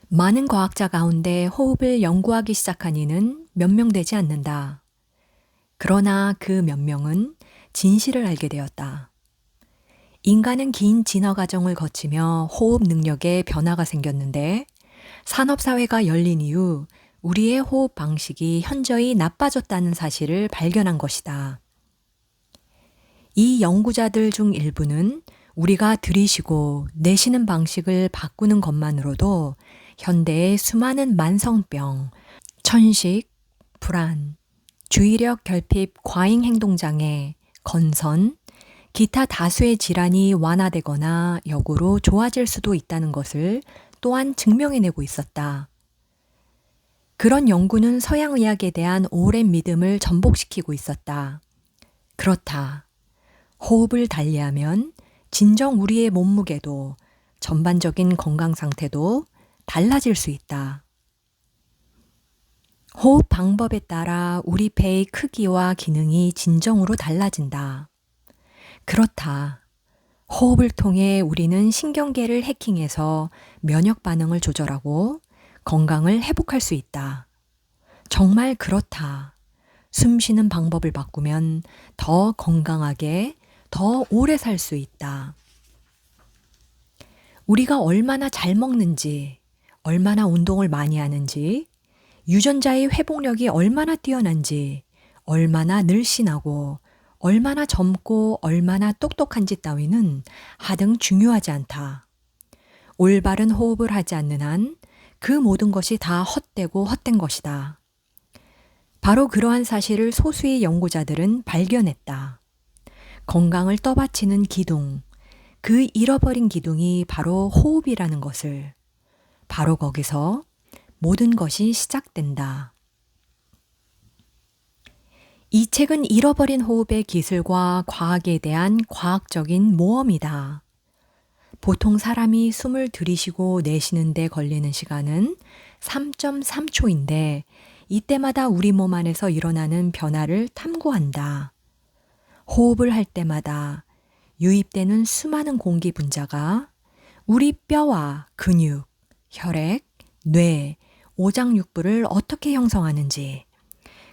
많은 과학자 가운데 호흡을 연구하기 시작한 이는 몇 명 되지 않는다. 그러나 그 몇 명은 진실을 알게 되었다. 인간은 긴 진화 과정을 거치며 호흡 능력에 변화가 생겼는데 산업사회가 열린 이후 우리의 호흡 방식이 현저히 나빠졌다는 사실을 발견한 것이다. 이 연구자들 중 일부는 우리가 들이쉬고 내쉬는 방식을 바꾸는 것만으로도 현대의 수많은 만성병, 천식, 불안, 주의력 결핍 과잉 행동장애, 건선, 기타 다수의 질환이 완화되거나 역으로 좋아질 수도 있다는 것을 또한 증명해내고 있었다. 그런 연구는 서양의학에 대한 오랜 믿음을 전복시키고 있었다. 그렇다. 호흡을 달리하면 진정 우리의 몸무게도 전반적인 건강 상태도 달라질 수 있다. 호흡 방법에 따라 우리 폐의 크기와 기능이 진정으로 달라진다. 그렇다. 호흡을 통해 우리는 신경계를 해킹해서 면역 반응을 조절하고 건강을 회복할 수 있다. 정말 그렇다. 숨 쉬는 방법을 바꾸면 더 건강하게, 더 오래 살 수 있다. 우리가 얼마나 잘 먹는지, 얼마나 운동을 많이 하는지, 유전자의 회복력이 얼마나 뛰어난지, 얼마나 늘씬하고, 얼마나 젊고, 얼마나 똑똑한지 따위는 하등 중요하지 않다. 올바른 호흡을 하지 않는 한 그 모든 것이 다 헛되고 헛된 것이다. 바로 그러한 사실을 소수의 연구자들은 발견했다. 건강을 떠받치는 기둥, 그 잃어버린 기둥이 바로 호흡이라는 것을, 바로 거기서 모든 것이 시작된다. 이 책은 잃어버린 호흡의 기술과 과학에 대한 과학적인 모험이다. 보통 사람이 숨을 들이쉬고 내쉬는 데 걸리는 시간은 3.3초인데 이때마다 우리 몸 안에서 일어나는 변화를 탐구한다. 호흡을 할 때마다 유입되는 수많은 공기 분자가 우리 뼈와 근육, 혈액, 뇌, 오장육부를 어떻게 형성하는지,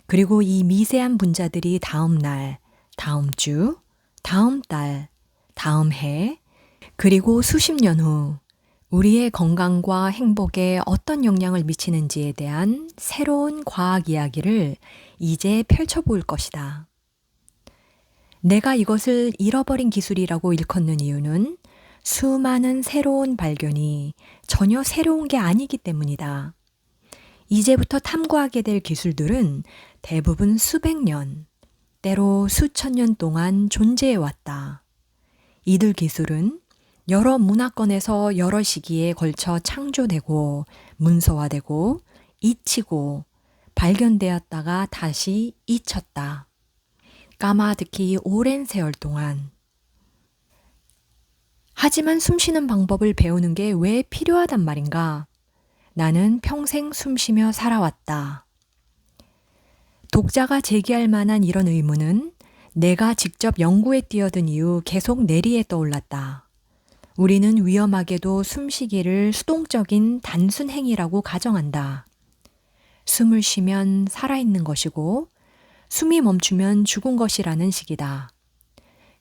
그리고 이 미세한 분자들이 다음 날, 다음 주, 다음 달, 다음 해, 그리고 수십 년 후 우리의 건강과 행복에 어떤 영향을 미치는지에 대한 새로운 과학 이야기를 이제 펼쳐볼 것이다. 내가 이것을 잃어버린 기술이라고 일컫는 이유는 수많은 새로운 발견이 전혀 새로운 게 아니기 때문이다. 이제부터 탐구하게 될 기술들은 대부분 수백 년, 때로 수천 년 동안 존재해 왔다. 이들 기술은 여러 문화권에서 여러 시기에 걸쳐 창조되고 문서화되고 잊히고 발견되었다가 다시 잊혔다. 까마득히 오랜 세월 동안. 하지만 숨쉬는 방법을 배우는 게 왜 필요하단 말인가? 나는 평생 숨쉬며 살아왔다. 독자가 제기할 만한 이런 의문은 내가 직접 연구에 뛰어든 이후 계속 내리에 떠올랐다. 우리는 위험하게도 숨쉬기를 수동적인 단순 행위라고 가정한다. 숨을 쉬면 살아있는 것이고 숨이 멈추면 죽은 것이라는 식이다.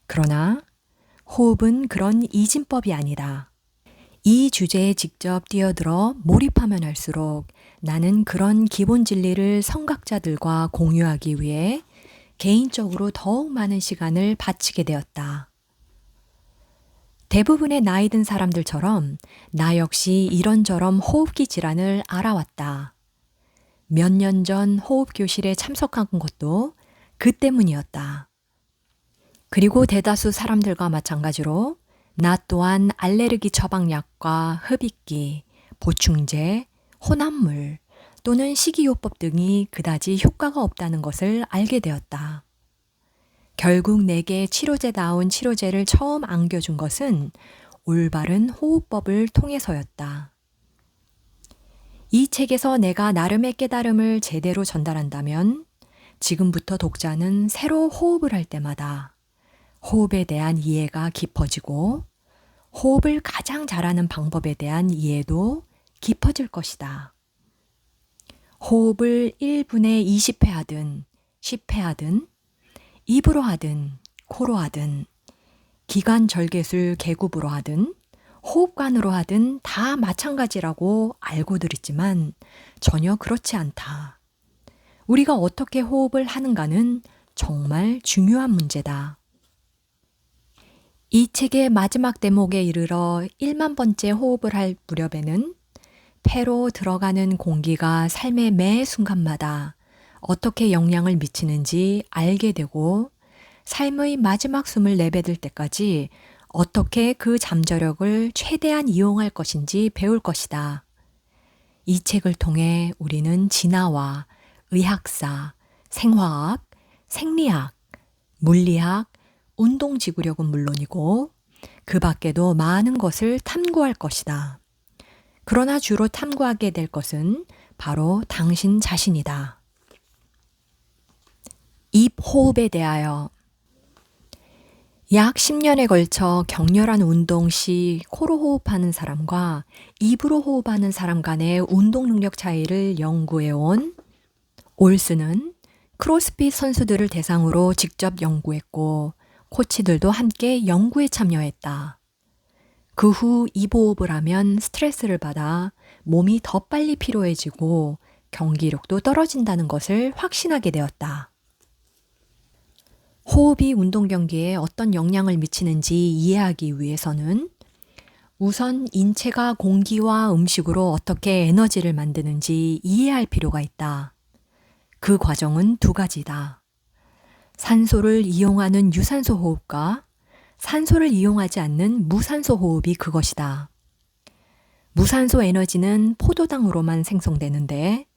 그러나 호흡은 그런 이진법이 아니다. 이 주제에 직접 뛰어들어 몰입하면 할수록 나는 그런 기본 진리를 성각자들과 공유하기 위해 개인적으로 더욱 많은 시간을 바치게 되었다. 대부분의 나이 든 사람들처럼 나 역시 이런저런 호흡기 질환을 알아왔다. 몇 년 전 호흡 교실에 참석한 것도 그 때문이었다. 그리고 대다수 사람들과 마찬가지로 나 또한 알레르기 처방약과 흡입기, 보충제, 혼합물 또는 식이요법 등이 그다지 효과가 없다는 것을 알게 되었다. 결국 내게 치료제다운 치료제를 처음 안겨준 것은 올바른 호흡법을 통해서였다. 이 책에서 내가 나름의 깨달음을 제대로 전달한다면 지금부터 독자는 새로 호흡을 할 때마다 호흡에 대한 이해가 깊어지고 호흡을 가장 잘하는 방법에 대한 이해도 깊어질 것이다. 호흡을 1분에 20회 하든 10회 하든 입으로 하든 코로 하든 기관절개술 계급으로 하든 호흡관으로 하든 다 마찬가지라고 알고들 있지만 전혀 그렇지 않다. 우리가 어떻게 호흡을 하는가는 정말 중요한 문제다. 이 책의 마지막 대목에 이르러 1만 번째 호흡을 할 무렵에는 폐로 들어가는 공기가 삶의 매 순간마다 어떻게 영향을 미치는지 알게 되고 삶의 마지막 숨을 내뱉을 때까지 어떻게 그 잠재력을 최대한 이용할 것인지 배울 것이다. 이 책을 통해 우리는 진화와 의학사, 생화학, 생리학, 물리학, 운동지구력은 물론이고 그 밖에도 많은 것을 탐구할 것이다. 그러나 주로 탐구하게 될 것은 바로 당신 자신이다. 입 호흡에 대하여 약 10년에 걸쳐 격렬한 운동 시 코로 호흡하는 사람과 입으로 호흡하는 사람 간의 운동 능력 차이를 연구해온 올스는 크로스핏 선수들을 대상으로 직접 연구했고 코치들도 함께 연구에 참여했다. 그 후 입호흡을 하면 스트레스를 받아 몸이 더 빨리 피로해지고 경기력도 떨어진다는 것을 확신하게 되었다. 호흡이 운동 경기에 어떤 영향을 미치는지 이해하기 위해서는 우선 인체가 공기와 음식으로 어떻게 에너지를 만드는지 이해할 필요가 있다. 그 과정은 두 가지다. 산소를 이용하는 유산소 호흡과 산소를 이용하지 않는 무산소 호흡이 그것이다. 무산소 에너지는 포도당으로만 생성되는데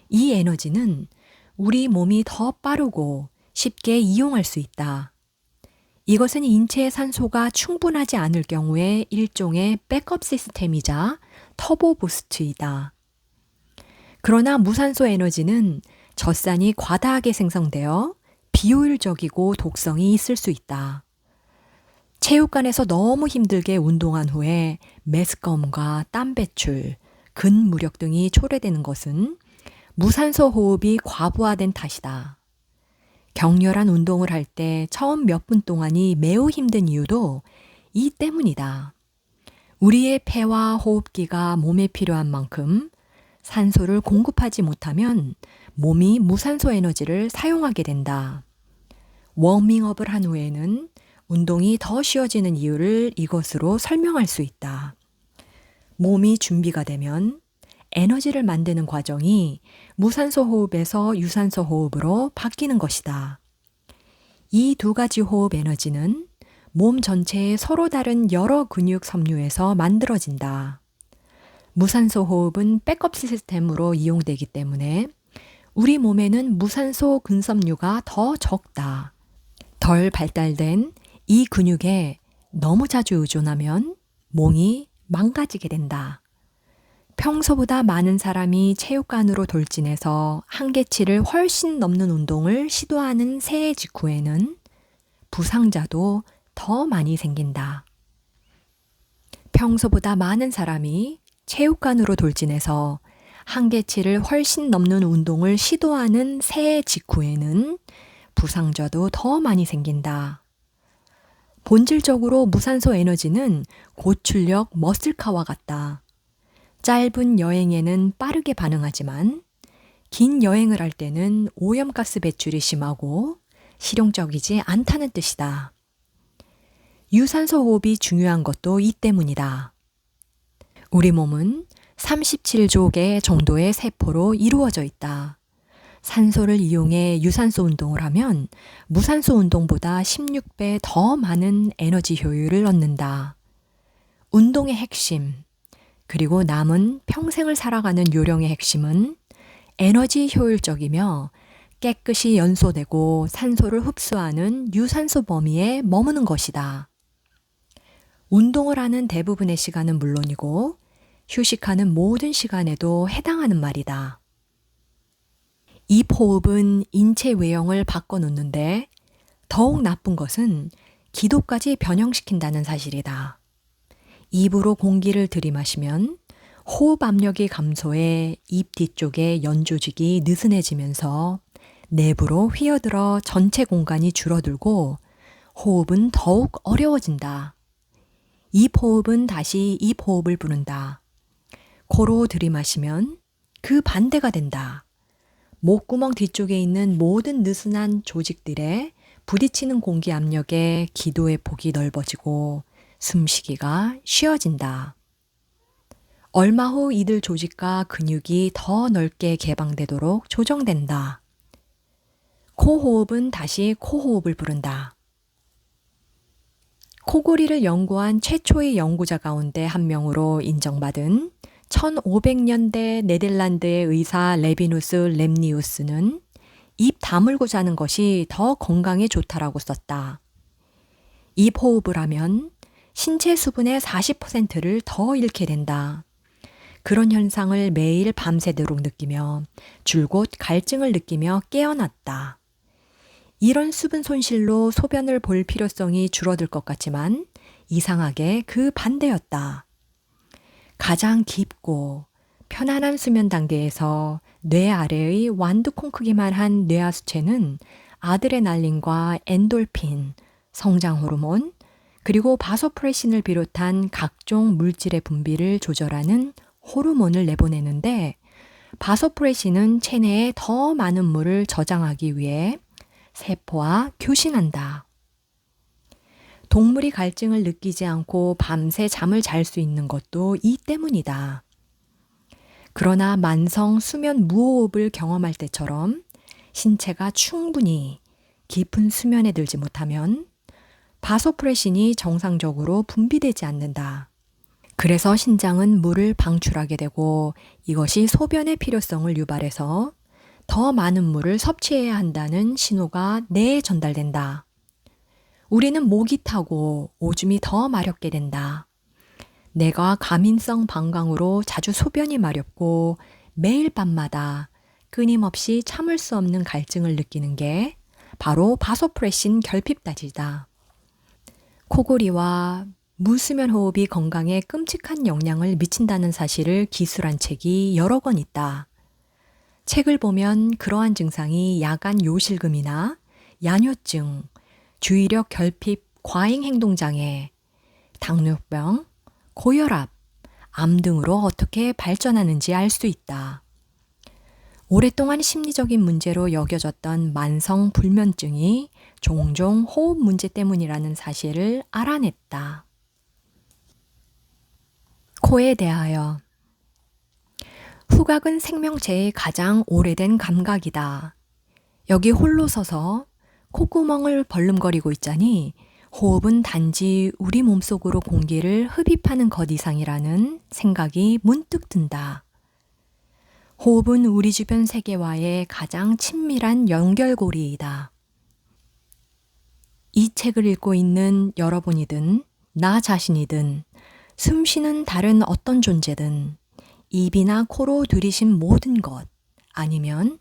이 에너지는 우리 몸이 더 빠르고 쉽게 이용할 수 있다. 이것은 인체의 산소가 충분하지 않을 경우에 일종의 백업 시스템이자 터보 부스트이다. 그러나 무산소 에너지는 젖산이 과다하게 생성되어 비효율적이고 독성이 있을 수 있다. 체육관에서 너무 힘들게 운동한 후에 메스꺼움과 땀 배출, 근무력 등이 초래되는 것은 무산소 호흡이 과부하된 탓이다. 격렬한 운동을 할 때 처음 몇 분 동안이 매우 힘든 이유도 이 때문이다. 우리의 폐와 호흡기가 몸에 필요한 만큼 산소를 공급하지 못하면 몸이 무산소 에너지를 사용하게 된다. 워밍업을 한 후에는 운동이 더 쉬워지는 이유를 이것으로 설명할 수 있다. 몸이 준비가 되면 에너지를 만드는 과정이 무산소 호흡에서 유산소 호흡으로 바뀌는 것이다. 이 두 가지 호흡 에너지는 몸 전체의 서로 다른 여러 근육 섬유에서 만들어진다. 무산소 호흡은 백업 시스템으로 이용되기 때문에 우리 몸에는 무산소 근섬유가 더 적다. 덜 발달된 이 근육에 너무 자주 의존하면 몸이 망가지게 된다. 평소보다 많은 사람이 체육관으로 돌진해서 한계치를 훨씬 넘는 운동을 시도하는 새해 직후에는 부상자도 더 많이 생긴다. 평소보다 많은 사람이 체육관으로 돌진해서 한계치를 훨씬 넘는 운동을 시도하는 새해 직후에는 부상자도 더 많이 생긴다. 본질적으로 무산소 에너지는 고출력 머슬카와 같다. 짧은 여행에는 빠르게 반응하지만 긴 여행을 할 때는 오염가스 배출이 심하고 실용적이지 않다는 뜻이다. 유산소 호흡이 중요한 것도 이 때문이다. 우리 몸은 37조 개 정도의 세포로 이루어져 있다. 산소를 이용해 유산소 운동을 하면 무산소 운동보다 16배 더 많은 에너지 효율을 얻는다. 운동의 핵심, 그리고 남은 평생을 살아가는 요령의 핵심은 에너지 효율적이며 깨끗이 연소되고 산소를 흡수하는 유산소 범위에 머무는 것이다. 운동을 하는 대부분의 시간은 물론이고 휴식하는 모든 시간에도 해당하는 말이다. 입 호흡은 인체 외형을 바꿔놓는데 더욱 나쁜 것은 기도까지 변형시킨다는 사실이다. 입으로 공기를 들이마시면 호흡 압력이 감소해 입 뒤쪽의 연조직이 느슨해지면서 내부로 휘어들어 전체 공간이 줄어들고 호흡은 더욱 어려워진다. 입 호흡은 다시 입 호흡을 부른다. 코로 들이마시면 그 반대가 된다. 목구멍 뒤쪽에 있는 모든 느슨한 조직들에 부딪히는 공기 압력에 기도의 폭이 넓어지고 숨쉬기가 쉬워진다. 얼마 후 이들 조직과 근육이 더 넓게 개방되도록 조정된다. 코호흡은 다시 코호흡을 부른다. 코골이를 연구한 최초의 연구자 가운데 한 명으로 인정받은 1500년대 네덜란드의 의사 레비누스 렘니우스는 입 다물고 자는 것이 더 건강에 좋다라고 썼다. 입 호흡을 하면 신체 수분의 40%를 더 잃게 된다. 그런 현상을 매일 밤새도록 느끼며 줄곧 갈증을 느끼며 깨어났다. 이런 수분 손실로 소변을 볼 필요성이 줄어들 것 같지만 이상하게 그 반대였다. 가장 깊고 편안한 수면 단계에서 뇌 아래의 완두콩 크기만 한 뇌하수체는 아드레날린과 엔돌핀, 성장 호르몬, 그리고 바소프레신을 비롯한 각종 물질의 분비를 조절하는 호르몬을 내보내는데 바소프레신은 체내에 더 많은 물을 저장하기 위해 세포와 교신한다. 동물이 갈증을 느끼지 않고 밤새 잠을 잘 수 있는 것도 이 때문이다. 그러나 만성 수면 무호흡을 경험할 때처럼 신체가 충분히 깊은 수면에 들지 못하면 바소프레신이 정상적으로 분비되지 않는다. 그래서 신장은 물을 방출하게 되고 이것이 소변의 필요성을 유발해서 더 많은 물을 섭취해야 한다는 신호가 뇌에 전달된다. 우리는 목이 타고 오줌이 더 마렵게 된다. 뇌가 과민성 방광으로 자주 소변이 마렵고 매일 밤마다 끊임없이 참을 수 없는 갈증을 느끼는 게 바로 바소프레신 결핍다지다. 코골이와 무수면 호흡이 건강에 끔찍한 영향을 미친다는 사실을 기술한 책이 여러 권 있다. 책을 보면 그러한 증상이 야간 요실금이나 야뇨증, 주의력 결핍 과잉 행동장애, 당뇨병, 고혈압, 암 등으로 어떻게 발전하는지 알 수 있다. 오랫동안 심리적인 문제로 여겨졌던 만성 불면증이 종종 호흡 문제 때문이라는 사실을 알아냈다. 코에 대하여 후각은 생명체의 가장 오래된 감각이다. 여기 홀로 서서 콧구멍을 벌름거리고 있자니 호흡은 단지 우리 몸속으로 공기를 흡입하는 것 이상이라는 생각이 문득 든다. 호흡은 우리 주변 세계와의 가장 친밀한 연결고리이다. 이 책을 읽고 있는 여러분이든 나 자신이든 숨쉬는 다른 어떤 존재든 입이나 코로 들이신 모든 것 아니면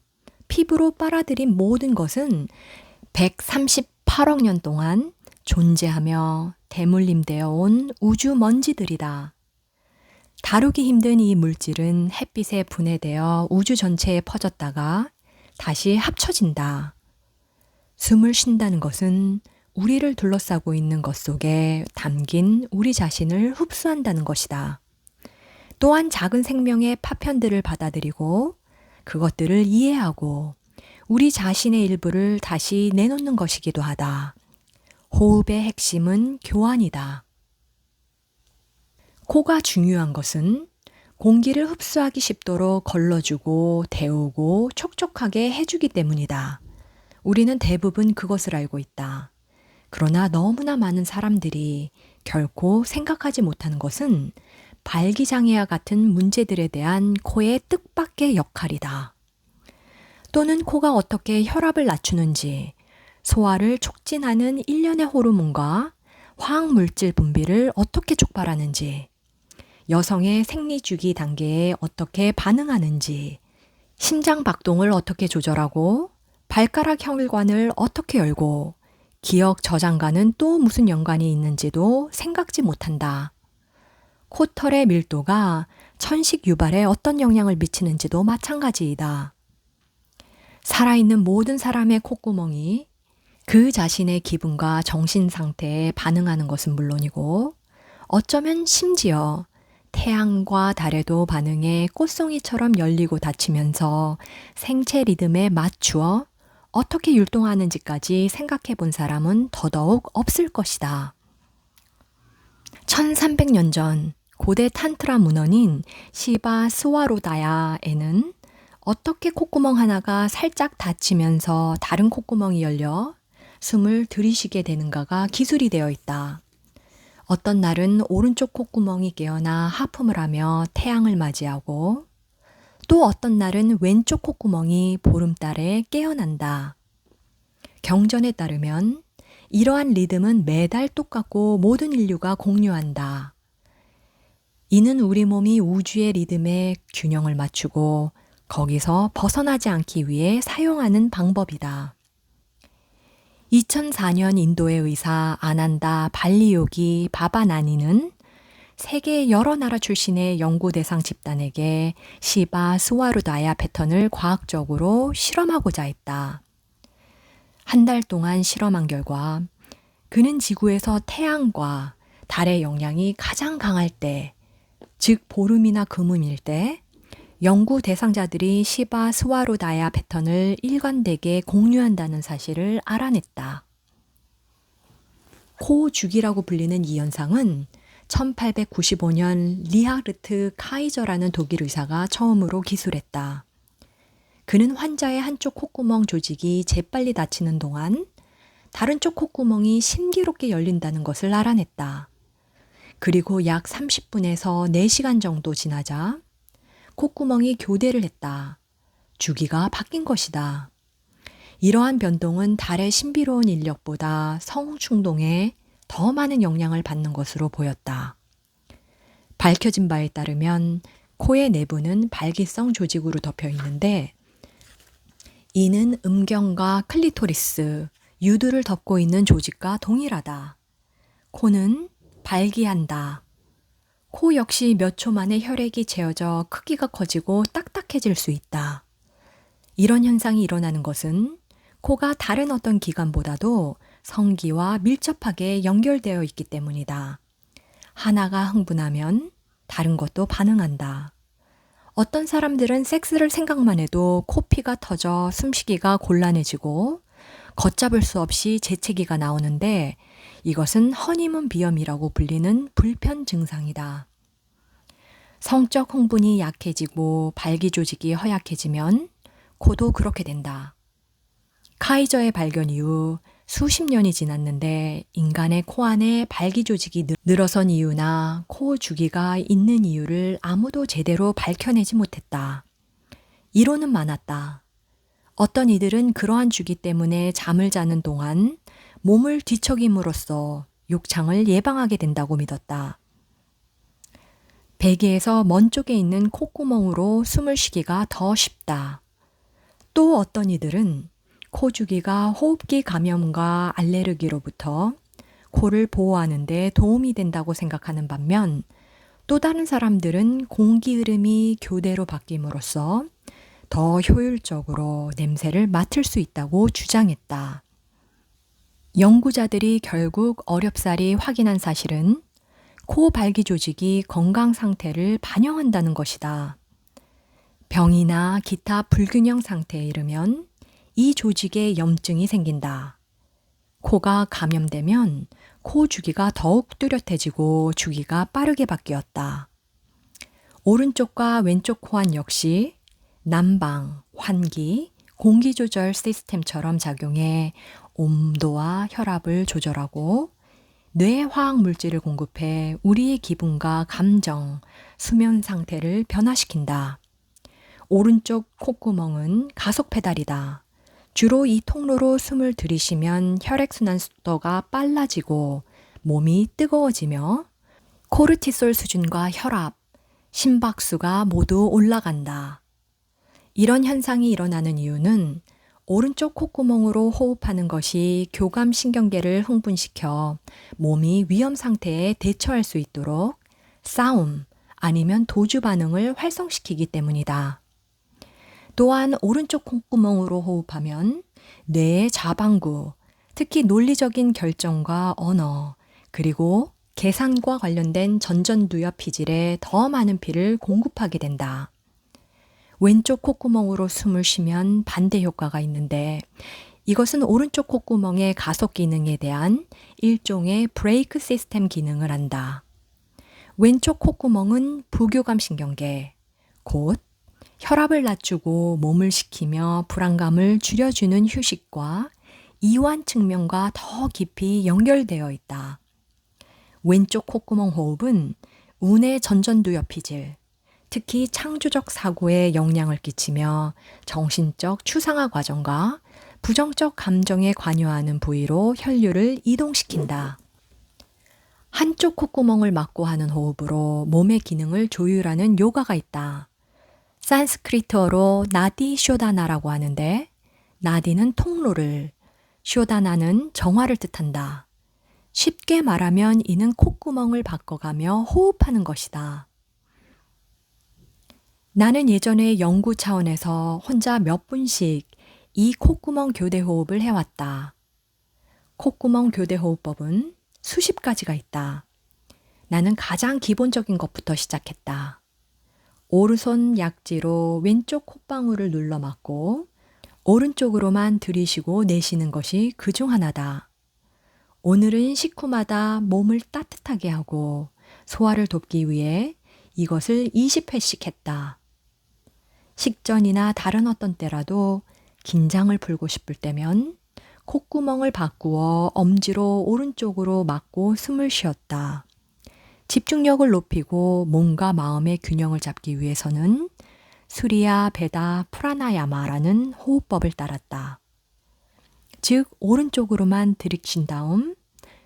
피부로 빨아들인 모든 것은 138억 년 동안 존재하며 대물림되어 온 우주 먼지들이다. 다루기 힘든 이 물질은 햇빛에 분해되어 우주 전체에 퍼졌다가 다시 합쳐진다. 숨을 쉰다는 것은 우리를 둘러싸고 있는 것 속에 담긴 우리 자신을 흡수한다는 것이다. 또한 작은 생명의 파편들을 받아들이고 그것들을 이해하고 우리 자신의 일부를 다시 내놓는 것이기도 하다. 호흡의 핵심은 교환이다. 코가 중요한 것은 공기를 흡수하기 쉽도록 걸러주고 데우고 촉촉하게 해주기 때문이다. 우리는 대부분 그것을 알고 있다. 그러나 너무나 많은 사람들이 결코 생각하지 못하는 것은 발기장애와 같은 문제들에 대한 코의 뜻밖의 역할이다. 또는 코가 어떻게 혈압을 낮추는지, 소화를 촉진하는 일련의 호르몬과 화학물질 분비를 어떻게 촉발하는지, 여성의 생리주기 단계에 어떻게 반응하는지, 심장 박동을 어떻게 조절하고, 발가락 혈관을 어떻게 열고, 기억 저장과는 또 무슨 연관이 있는지도 생각지 못한다. 코털의 밀도가 천식 유발에 어떤 영향을 미치는지도 마찬가지이다. 살아있는 모든 사람의 콧구멍이 그 자신의 기분과 정신 상태에 반응하는 것은 물론이고 어쩌면 심지어 태양과 달에도 반응해 꽃송이처럼 열리고 닫히면서 생체 리듬에 맞추어 어떻게 율동하는지까지 생각해 본 사람은 더더욱 없을 것이다. 1300년 전 고대 탄트라 문헌인 시바 스와로다야에는 어떻게 콧구멍 하나가 살짝 닫히면서 다른 콧구멍이 열려 숨을 들이쉬게 되는가가 기술이 되어 있다. 어떤 날은 오른쪽 콧구멍이 깨어나 하품을 하며 태양을 맞이하고 또 어떤 날은 왼쪽 콧구멍이 보름달에 깨어난다. 경전에 따르면 이러한 리듬은 매달 똑같고 모든 인류가 공유한다. 이는 우리 몸이 우주의 리듬에 균형을 맞추고 거기서 벗어나지 않기 위해 사용하는 방법이다. 2004년 인도의 의사 아난다 발리요기 바바나니는 세계 여러 나라 출신의 연구 대상 집단에게 시바 스와루다야 패턴을 과학적으로 실험하고자 했다. 한 달 동안 실험한 결과 그는 지구에서 태양과 달의 영향이 가장 강할 때, 즉 보름이나 금음일 때 연구 대상자들이 시바 스와루다야 패턴을 일관되게 공유한다는 사실을 알아냈다. 코 주기라고 불리는 이 현상은 1895년 리하르트 카이저라는 독일 의사가 처음으로 기술했다. 그는 환자의 한쪽 콧구멍 조직이 재빨리 닫히는 동안 다른 쪽 콧구멍이 신기롭게 열린다는 것을 알아냈다. 그리고 약 30분에서 4시간 정도 지나자 콧구멍이 교대를 했다. 주기가 바뀐 것이다. 이러한 변동은 달의 신비로운 인력보다 성충동에 더 많은 영향을 받는 것으로 보였다. 밝혀진 바에 따르면 코의 내부는 발기성 조직으로 덮여 있는데 이는 음경과 클리토리스, 유두를 덮고 있는 조직과 동일하다. 코는 발기한다. 코 역시 몇 초 만에 혈액이 채어져 크기가 커지고 딱딱해질 수 있다. 이런 현상이 일어나는 것은 코가 다른 어떤 기관보다도 성기와 밀접하게 연결되어 있기 때문이다. 하나가 흥분하면 다른 것도 반응한다. 어떤 사람들은 섹스를 생각만 해도 코피가 터져 숨쉬기가 곤란해지고 걷잡을 수 없이 재채기가 나오는데 이것은 허니문 비염이라고 불리는 불편 증상이다. 성적 흥분이 약해지고 발기 조직이 허약해지면 코도 그렇게 된다. 카이저의 발견 이후 수십 년이 지났는데 인간의 코 안에 발기 조직이 늘어선 이유나 코 주기가 있는 이유를 아무도 제대로 밝혀내지 못했다. 이론은 많았다. 어떤 이들은 그러한 주기 때문에 잠을 자는 동안 몸을 뒤척임으로써 욕창을 예방하게 된다고 믿었다. 베개에서 먼 쪽에 있는 콧구멍으로 숨을 쉬기가 더 쉽다. 또 어떤 이들은 코 주기가 호흡기 감염과 알레르기로부터 코를 보호하는 데 도움이 된다고 생각하는 반면 또 다른 사람들은 공기 흐름이 교대로 바뀜으로써 더 효율적으로 냄새를 맡을 수 있다고 주장했다. 연구자들이 결국 어렵사리 확인한 사실은 코 발기 조직이 건강 상태를 반영한다는 것이다. 병이나 기타 불균형 상태에 이르면 이 조직에 염증이 생긴다. 코가 감염되면 코 주기가 더욱 뚜렷해지고 주기가 빠르게 바뀌었다. 오른쪽과 왼쪽 코안 역시 난방, 환기, 공기 조절 시스템처럼 작용해 온도와 혈압을 조절하고 뇌에 화학 물질을 공급해 우리의 기분과 감정, 수면 상태를 변화시킨다. 오른쪽 콧구멍은 가속 페달이다. 주로 이 통로로 숨을 들이쉬면 혈액순환 속도가 빨라지고 몸이 뜨거워지며 코르티솔 수준과 혈압, 심박수가 모두 올라간다. 이런 현상이 일어나는 이유는 오른쪽 콧구멍으로 호흡하는 것이 교감신경계를 흥분시켜 몸이 위험 상태에 대처할 수 있도록 싸움, 아니면 도주 반응을 활성시키기 때문이다. 또한 오른쪽 콧구멍으로 호흡하면 뇌의 자방구, 특히 논리적인 결정과 언어, 그리고 계산과 관련된 전전두엽 피질에 더 많은 피를 공급하게 된다. 왼쪽 콧구멍으로 숨을 쉬면 반대 효과가 있는데 이것은 오른쪽 콧구멍의 가속 기능에 대한 일종의 브레이크 시스템 기능을 한다. 왼쪽 콧구멍은 부교감 신경계, 곧 혈압을 낮추고 몸을 식히며 불안감을 줄여주는 휴식과 이완 측면과 더 깊이 연결되어 있다. 왼쪽 콧구멍 호흡은 운의 전전두엽 피질, 특히 창조적 사고에 영향을 끼치며 정신적 추상화 과정과 부정적 감정에 관여하는 부위로 혈류를 이동시킨다. 한쪽 콧구멍을 막고 하는 호흡으로 몸의 기능을 조율하는 요가가 있다. 산스크리트어로 나디 쇼다나라고 하는데 나디는 통로를, 쇼다나는 정화를 뜻한다. 쉽게 말하면 이는 콧구멍을 바꿔가며 호흡하는 것이다. 나는 예전에 연구 차원에서 혼자 몇 분씩 이 콧구멍 교대 호흡을 해왔다. 콧구멍 교대 호흡법은 수십 가지가 있다. 나는 가장 기본적인 것부터 시작했다. 오른손 약지로 왼쪽 콧방울을 눌러 막고 오른쪽으로만 들이쉬고 내쉬는 것이 그중 하나다. 오늘은 식후마다 몸을 따뜻하게 하고 소화를 돕기 위해 이것을 20회씩 했다. 식전이나 다른 어떤 때라도 긴장을 풀고 싶을 때면 콧구멍을 바꾸어 엄지로 오른쪽으로 막고 숨을 쉬었다. 집중력을 높이고 몸과 마음의 균형을 잡기 위해서는 수리야 베다 프라나야마라는 호흡법을 따랐다. 즉 오른쪽으로만 들이쉰 다음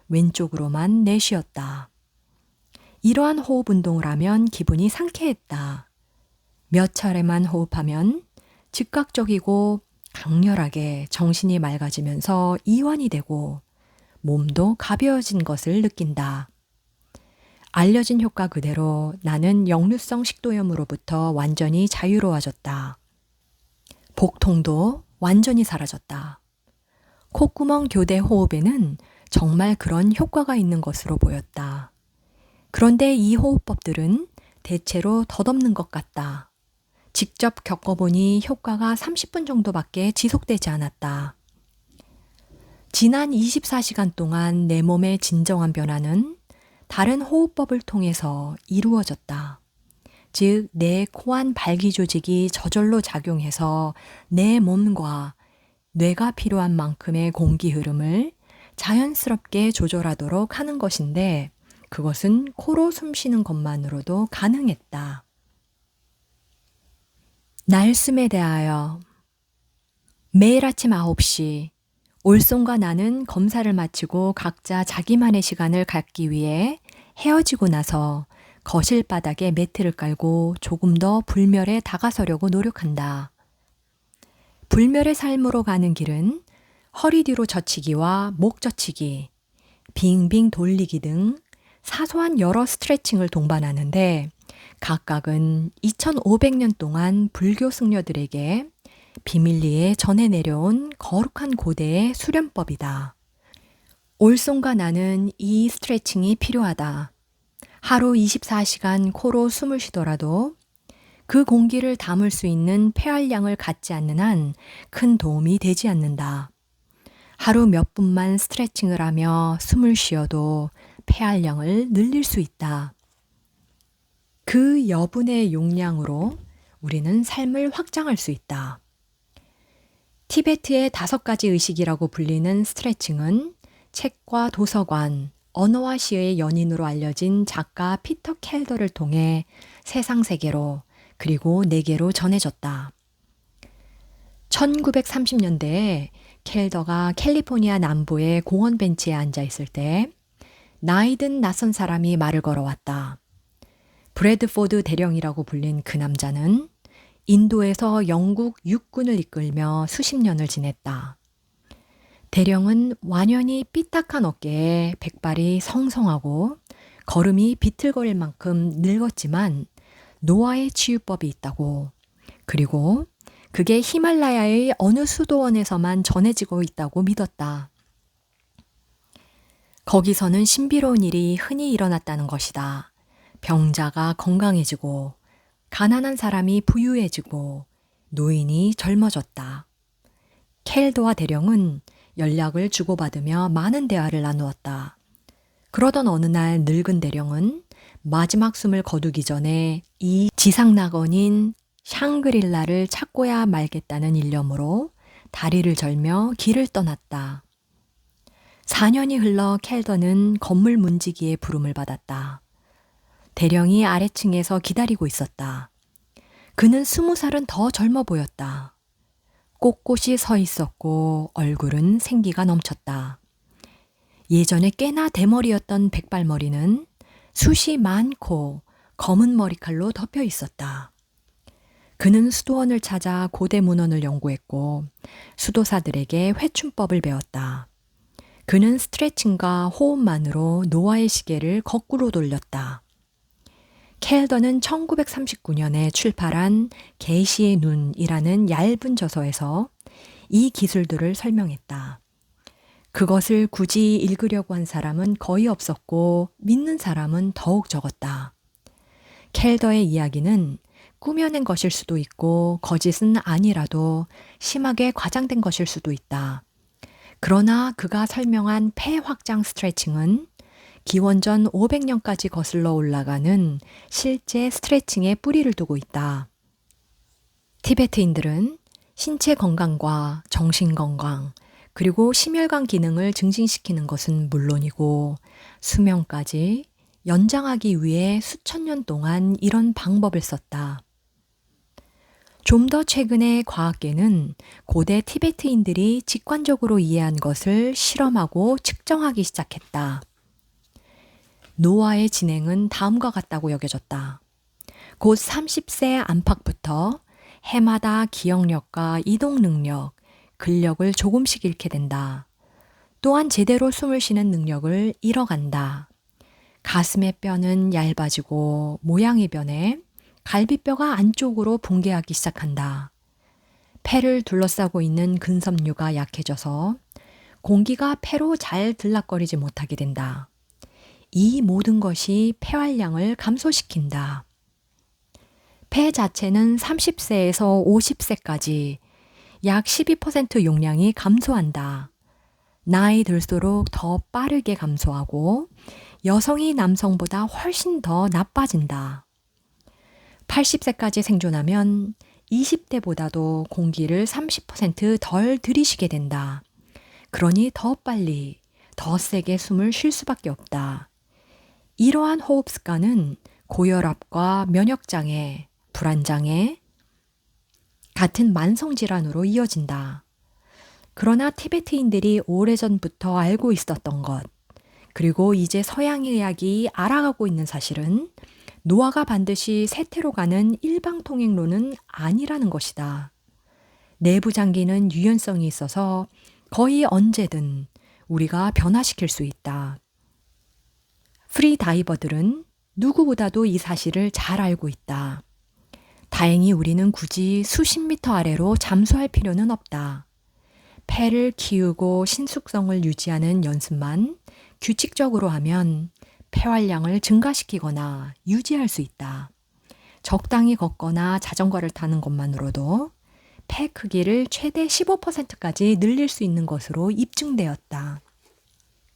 왼쪽으로만 내쉬었다. 이러한 호흡 운동을 하면 기분이 상쾌했다. 몇 차례만 호흡하면 즉각적이고 강렬하게 정신이 맑아지면서 이완이 되고 몸도 가벼워진 것을 느낀다. 알려진 효과 그대로 나는 역류성 식도염으로부터 완전히 자유로워졌다. 복통도 완전히 사라졌다. 콧구멍 교대 호흡에는 정말 그런 효과가 있는 것으로 보였다. 그런데 이 호흡법들은 대체로 덧없는 것 같다. 직접 겪어보니 효과가 30분 정도밖에 지속되지 않았다. 지난 24시간 동안 내 몸의 진정한 변화는 다른 호흡법을 통해서 이루어졌다. 즉, 내 코안 발기 조직이 저절로 작용해서 내 몸과 뇌가 필요한 만큼의 공기 흐름을 자연스럽게 조절하도록 하는 것인데 그것은 코로 숨 쉬는 것만으로도 가능했다. 날숨에 대하여 매일 아침 9시 올송과 나는 검사를 마치고 각자 자기만의 시간을 갖기 위해 헤어지고 나서 거실 바닥에 매트를 깔고 조금 더 불멸에 다가서려고 노력한다. 불멸의 삶으로 가는 길은 허리 뒤로 젖히기와 목 젖히기, 빙빙 돌리기 등 사소한 여러 스트레칭을 동반하는데 각각은 2500년 동안 불교 승려들에게 비밀리에 전해 내려온 거룩한 고대의 수련법이다. 올송과 나는 이 스트레칭이 필요하다. 하루 24시간 코로 숨을 쉬더라도 그 공기를 담을 수 있는 폐활량을 갖지 않는 한 큰 도움이 되지 않는다. 하루 몇 분만 스트레칭을 하며 숨을 쉬어도 폐활량을 늘릴 수 있다. 그 여분의 용량으로 우리는 삶을 확장할 수 있다. 티베트의 5가지 의식이라고 불리는 스트레칭은 책과 도서관, 언어와 시의 연인으로 알려진 작가 피터 켈더를 통해 세상 세계로 그리고 내게로 전해졌다. 1930년대에 켈더가 캘리포니아 남부의 공원 벤치에 앉아 있을 때 나이든 낯선 사람이 말을 걸어왔다. 브래드포드 대령이라고 불린 그 남자는 인도에서 영국 육군을 이끌며 수십 년을 지냈다. 대령은 완연히 삐딱한 어깨에 백발이 성성하고 걸음이 비틀거릴 만큼 늙었지만 노아의 치유법이 있다고. 그리고 그게 히말라야의 어느 수도원에서만 전해지고 있다고 믿었다. 거기서는 신비로운 일이 흔히 일어났다는 것이다. 병자가 건강해지고 가난한 사람이 부유해지고 노인이 젊어졌다. 켈도와 대령은 연락을 주고받으며 많은 대화를 나누었다. 그러던 어느 날 늙은 대령은 마지막 숨을 거두기 전에 이 지상낙원인 샹그릴라를 찾고야 말겠다는 일념으로 다리를 절며 길을 떠났다. 4년이 흘러 켈더는 건물 문지기의 부름을 받았다. 대령이 아래층에서 기다리고 있었다. 그는 20살은 더 젊어 보였다. 꼿꼿이 서 있었고 얼굴은 생기가 넘쳤다. 예전에 꽤나 대머리였던 백발머리는 숱이 많고 검은 머리칼로 덮여 있었다. 그는 수도원을 찾아 고대 문헌을 연구했고 수도사들에게 회춘법을 배웠다. 그는 스트레칭과 호흡만으로 노아의 시계를 거꾸로 돌렸다. 켈더는 1939년에 출판한 계시의 눈이라는 얇은 저서에서 이 기술들을 설명했다. 그것을 굳이 읽으려고 한 사람은 거의 없었고 믿는 사람은 더욱 적었다. 켈더의 이야기는 꾸며낸 것일 수도 있고 거짓은 아니라도 심하게 과장된 것일 수도 있다. 그러나 그가 설명한 폐 확장 스트레칭은 기원전 500년까지 거슬러 올라가는 실제 스트레칭에 뿌리를 두고 있다. 티베트인들은 신체 건강과 정신 건강, 그리고 심혈관 기능을 증진시키는 것은 물론이고 수명까지 연장하기 위해 수천 년 동안 이런 방법을 썼다. 좀 더 최근에 과학계는 고대 티베트인들이 직관적으로 이해한 것을 실험하고 측정하기 시작했다. 노아의 진행은 다음과 같다고 여겨졌다. 곧 30세 안팎부터 해마다 기억력과 이동 능력, 근력을 조금씩 잃게 된다. 또한 제대로 숨을 쉬는 능력을 잃어간다. 가슴의 뼈는 얇아지고 모양이 변해 갈비뼈가 안쪽으로 붕괴하기 시작한다. 폐를 둘러싸고 있는 근섬유가 약해져서 공기가 폐로 잘 들락거리지 못하게 된다. 이 모든 것이 폐활량을 감소시킨다. 폐 자체는 30세에서 50세까지 약 12% 용량이 감소한다. 나이 들수록 더 빠르게 감소하고 여성이 남성보다 훨씬 더 나빠진다. 80세까지 생존하면 20대보다도 공기를 30%덜 들이쉬게 된다. 그러니 더 빨리, 더 세게 숨을 쉴 수밖에 없다. 이러한 호흡 습관은 고혈압과 면역장애, 불안장애 같은 만성질환으로 이어진다. 그러나 티베트인들이 오래전부터 알고 있었던 것, 그리고 이제 서양의학이 알아가고 있는 사실은 노아가 반드시 세태로 가는 일방통행로는 아니라는 것이다. 내부 장기는 유연성이 있어서 거의 언제든 우리가 변화시킬 수 있다. 프리다이버들은 누구보다도 이 사실을 잘 알고 있다. 다행히 우리는 굳이 수십 미터 아래로 잠수할 필요는 없다. 폐를 키우고 신숙성을 유지하는 연습만 규칙적으로 하면 폐활량을 증가시키거나 유지할 수 있다. 적당히 걷거나 자전거를 타는 것만으로도 폐 크기를 최대 15%까지 늘릴 수 있는 것으로 입증되었다.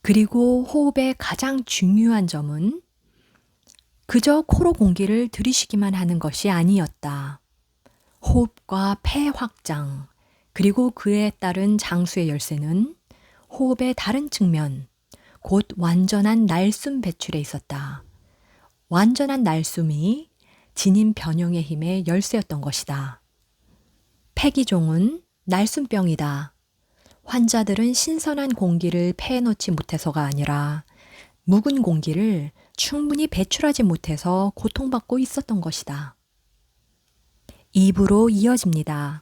그리고 호흡의 가장 중요한 점은 그저 코로 공기를 들이쉬기만 하는 것이 아니었다. 호흡과 폐 확장, 그리고 그에 따른 장수의 열쇠는 호흡의 다른 측면, 곧 완전한 날숨 배출에 있었다. 완전한 날숨이 진임 변형의 힘의 열쇠였던 것이다. 폐기종은 날숨병이다. 환자들은 신선한 공기를 폐에 넣지 못해서가 아니라 묵은 공기를 충분히 배출하지 못해서 고통받고 있었던 것이다. 입으로 이어집니다.